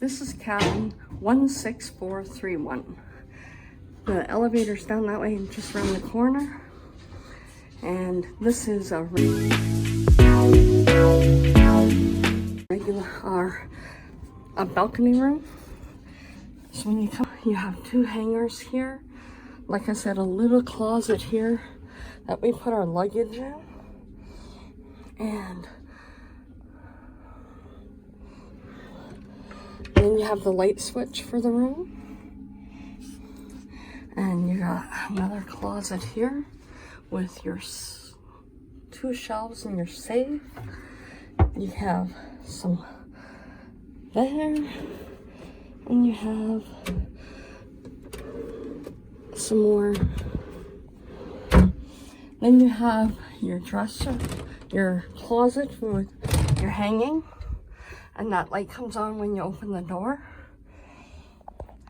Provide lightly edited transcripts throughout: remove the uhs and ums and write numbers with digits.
This is cabin 16431. The elevator's down that way and just around the corner. And this is a regular a balcony room. So when you come, you have two hangers here. Like I said, a little closet here that we put our luggage in. And then you have the light switch for the room. And you got another closet here with your two shelves and your safe. You have some there, and you have some more. Then you have your dresser, your closet with your hanging, and that light comes on when you open the door.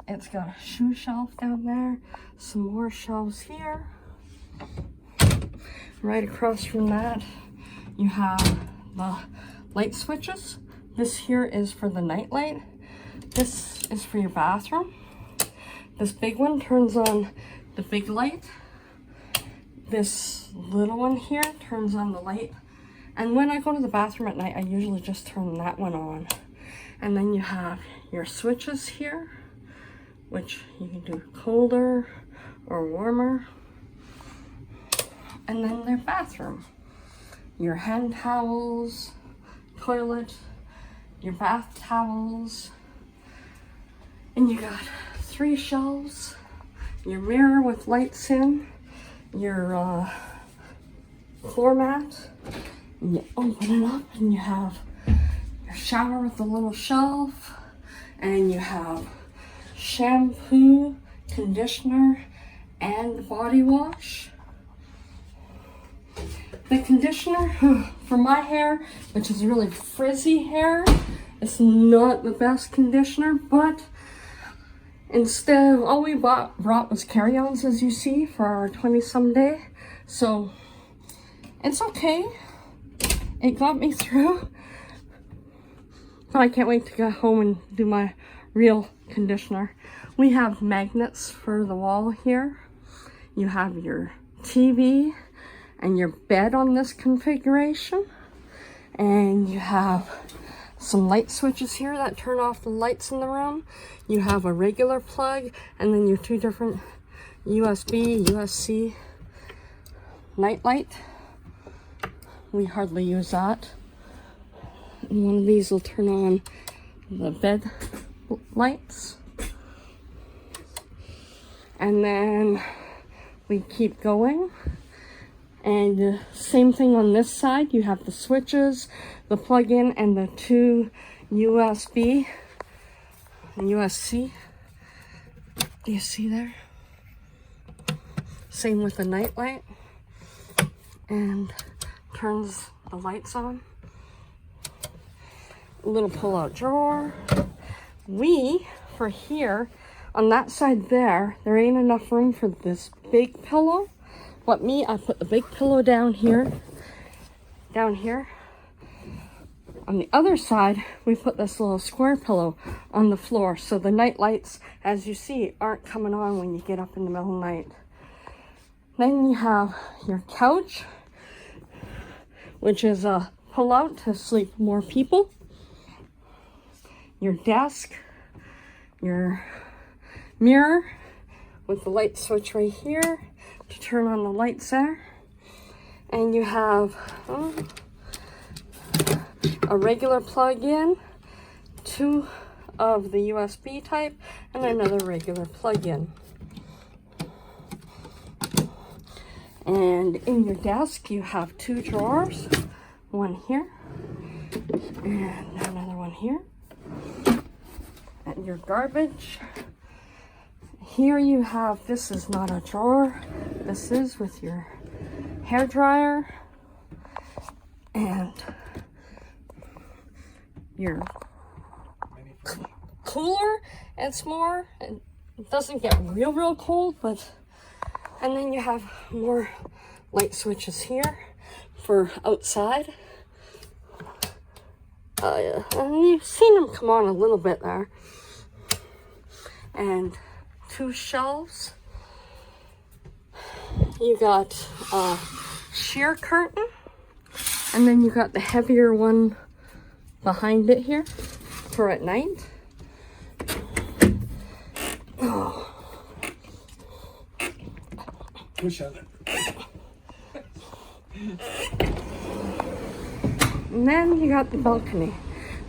It's got a shoe shelf down there, some more shelves here. Right across from that, you have the light switches. This here is for the night light. This is for your bathroom. This big one turns on the big light. This little one here turns on the light. And when I go to the bathroom at night, I usually just turn that one on. And then you have your switches here, which you can do colder or warmer. And then their bathroom. Your hand towels, toilet, your bath towels. And you got 3 shelves, your mirror with lights in, your floor mat. And you open it up and you have your shower with a little shelf. And you have shampoo, conditioner, and body wash. The conditioner for my hair, which is really frizzy hair, it's not the best conditioner, but instead all we brought was carry-ons, as you see, for our 20-some day. So it's okay. It got me through. But I can't wait to go home and do my real conditioner. We have magnets for the wall here. You have your TV and your bed on this configuration. And you have some light switches here that turn off the lights in the room. You have a regular plug and then your 2 different USB, USB-C night light. We hardly use that. And one of these will turn on the bed lights. And then we keep going. And same thing on this side. You have the switches, the plug-in, and the 2 USB and USB-C. Do you see there? Same with the night light. And turns the lights on. A little pull-out drawer. For here, on that side there ain't enough room for this big pillow. But I put the big pillow down here. On the other side, we put this little square pillow on the floor. So the night lights, as you see, aren't coming on when you get up in the middle of the night. Then you have your couch, which is a pull-out to sleep more people. Your desk, your mirror with the light switch right here to turn on the lights there. And you have a regular plug-in, 2 of the USB type, and another regular plug-in. And in your desk, you have 2 drawers, one here and another one here. And your garbage. Here you have, this is not a drawer, this is with your hair dryer and your cooler. It's more, it doesn't get real cold, but, and then you have more light switches here for outside. And you've seen them come on a little bit there. And 2 shelves. You got a sheer curtain, and then you got the heavier one behind it here for at night. Oh. Push on it. And then you got the balcony.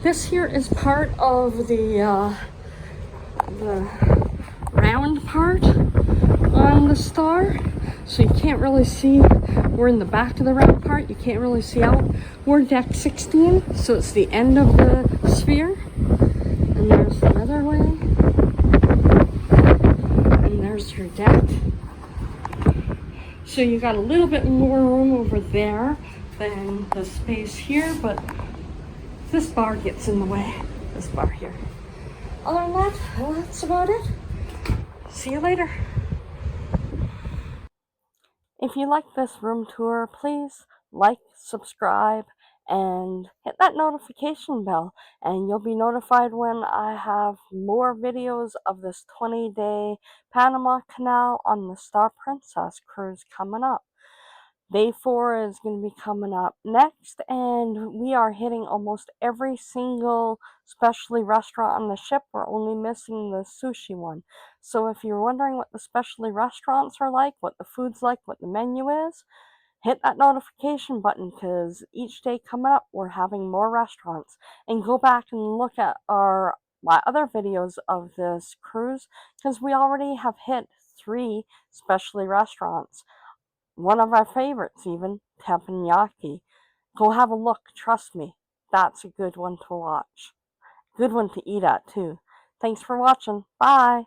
This here is part of the round part on the Star, so you can't really see. We're in the back of the round part, you can't really see out. We're deck 16, so it's the end of the sphere. And there's the other way. And there's your deck. So you got a little bit more room over there than the space here, but this bar gets in the way, this bar here. Other than that, well, that's about it. See you later. If you like this room tour, please like, subscribe, and hit that notification bell, and you'll be notified when I have more videos of this 20-day Panama Canal on the Star Princess cruise coming up. Day 4 is going to be coming up next, and we are hitting almost every single specialty restaurant on the ship. We're only missing the sushi one. So if you're wondering what the specialty restaurants are like, what the food's like, what the menu is, hit that notification button, because each day coming up we're having more restaurants. And go back and look at my other videos of this cruise, because we already have hit 3 specialty restaurants. One of our favorites even, teppanyaki. Go have a look, trust me. That's a good one to watch. Good one to eat at too. Thanks for watching. Bye.